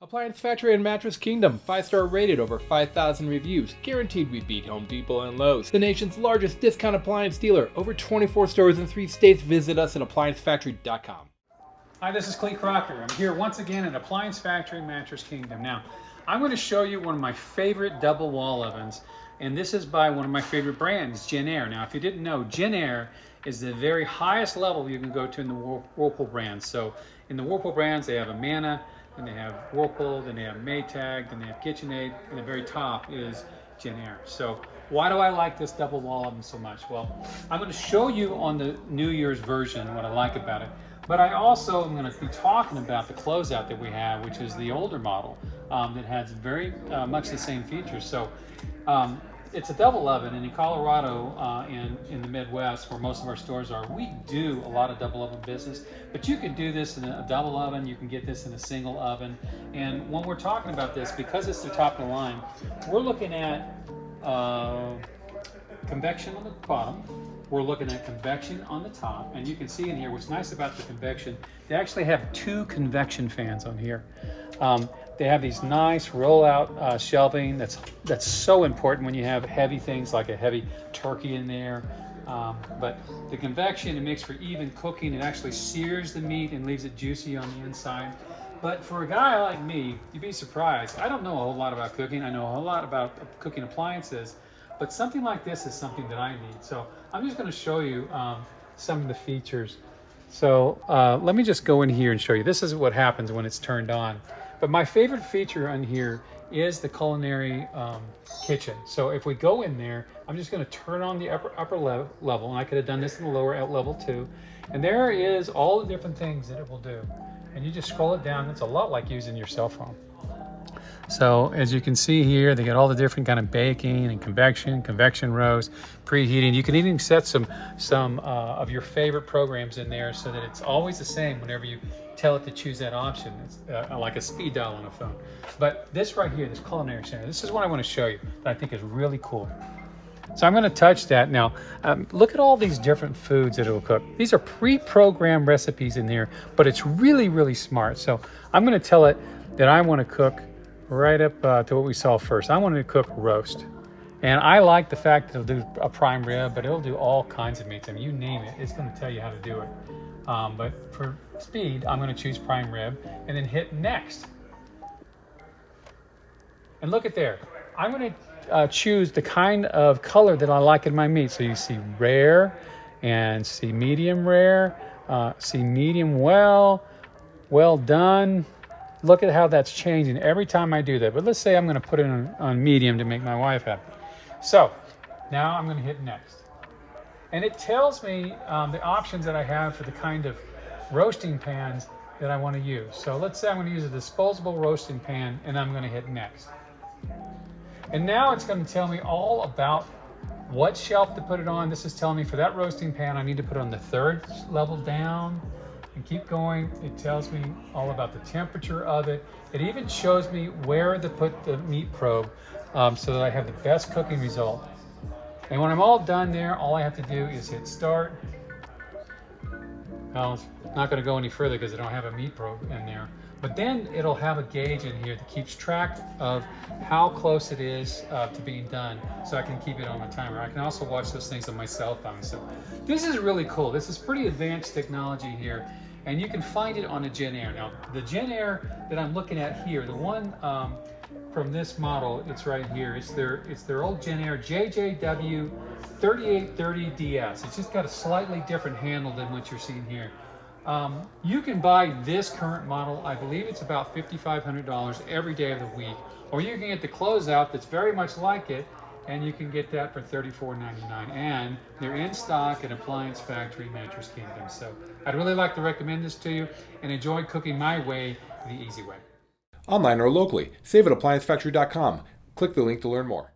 Appliance Factory and Mattress Kingdom, 5-star rated, over 5,000 reviews, guaranteed we beat Home Depot and Lowe's. The nation's largest discount appliance dealer, over 24 stores in 3 states. Visit us at ApplianceFactory.com. Hi, this is Clee Crocker. I'm here once again at Appliance Factory Mattress Kingdom. Now, I'm going to show you one of my favorite double wall ovens, and this is by one of my favorite brands, Jennair. Now, if you didn't know, Jennair is the very highest level you can go to in the Whirlpool brands. So, in the Whirlpool brands, they have a Mana, then they have Whirlpool, then they have Maytag, then they have KitchenAid, and the very top is Jennair. So why do I like this double wall oven so much? Well, I'm going to show you on the New Year's version what I like about it, but I also am going to be talking about the closeout that we have, which is the older model that has very much the same features. So it's a double oven, and in Colorado, in the Midwest, where most of our stores are, we do a lot of double oven business. But you can do this in a double oven, you can get this in a single oven. And when we're talking about this, because it's the top of the line, we're looking at convection on the bottom, we're looking at convection on the top, and you can see in here what's nice about the convection, they actually have 2 convection fans on here. They have these nice roll-out shelving. That's so important when you have heavy things like a heavy turkey in there. But the convection, it makes for even cooking. It actually sears the meat and leaves it juicy on the inside. But for a guy like me, you'd be surprised. I don't know a whole lot about cooking. I know a whole lot about cooking appliances, but something like this is something that I need. So I'm just going to show you some of the features. So let me just go in here and show you. This is what happens when it's turned on. But my favorite feature on here is the Culinary kitchen. So if we go in there, I'm just going to turn on the upper level, and I could have done this in the lower level too. And there is all the different things that it will do. And you just scroll it down. It's a lot like using your cell phone. So as you can see here, they got all the different kind of baking and convection rows, preheating. You can even set some of your favorite programs in there so that it's always the same whenever you tell it to choose that option. It's like a speed dial on a phone. But this right here, this Culinary Center, this is what I want to show you that I think is really cool. So I'm going to touch that now. Look at all these different foods that it will cook. These are pre-programmed recipes in here, but it's really, really smart. So I'm going to tell it that I want to cook right up to what we saw first. I want to cook roast. And I like the fact that it'll do a prime rib, but it'll do all kinds of meats. I mean, you name it, it's going to tell you how to do it. But for speed, I'm going to choose prime rib and then hit next. And look at there. I'm going to choose the kind of color that I like in my meat. So you see rare and see medium rare, see medium well done. Look at how that's changing every time I do that. But let's say I'm going to put it on medium to make my wife happy. So now I'm going to hit next. And it tells me the options that I have for the kind of roasting pans that I want to use. So let's say I'm going to use a disposable roasting pan, and I'm going to hit next. And now it's going to tell me all about what shelf to put it on. This is telling me for that roasting pan, I need to put it on the 3rd level down. And keep going. It tells me all about the temperature of it. It even shows me where to put the meat probe so that I have the best cooking result. And when I'm all done there, all I have to do is hit start. Well, it's not going to go any further because I don't have a meat probe in there. But then it'll have a gauge in here that keeps track of how close it is to being done, so I can keep it on my timer. I can also watch those things on my cell phone. So this is really cool. This is pretty advanced technology here, and you can find it on a Jennair. Now, the Jennair that I'm looking at here, the one from this model, it's right here. It's their old Jennair JJW 3830DS. It's just got a slightly different handle than what you're seeing here. You can buy this current model, I believe it's about $5,500 every day of the week, or you can get the closeout that's very much like it, and you can get that for $34.99, and they're in stock at Appliance Factory Mattress Kingdom. So I'd really like to recommend this to you, and enjoy cooking my way, the easy way. Online or locally, save at ApplianceFactory.com. Click the link to learn more.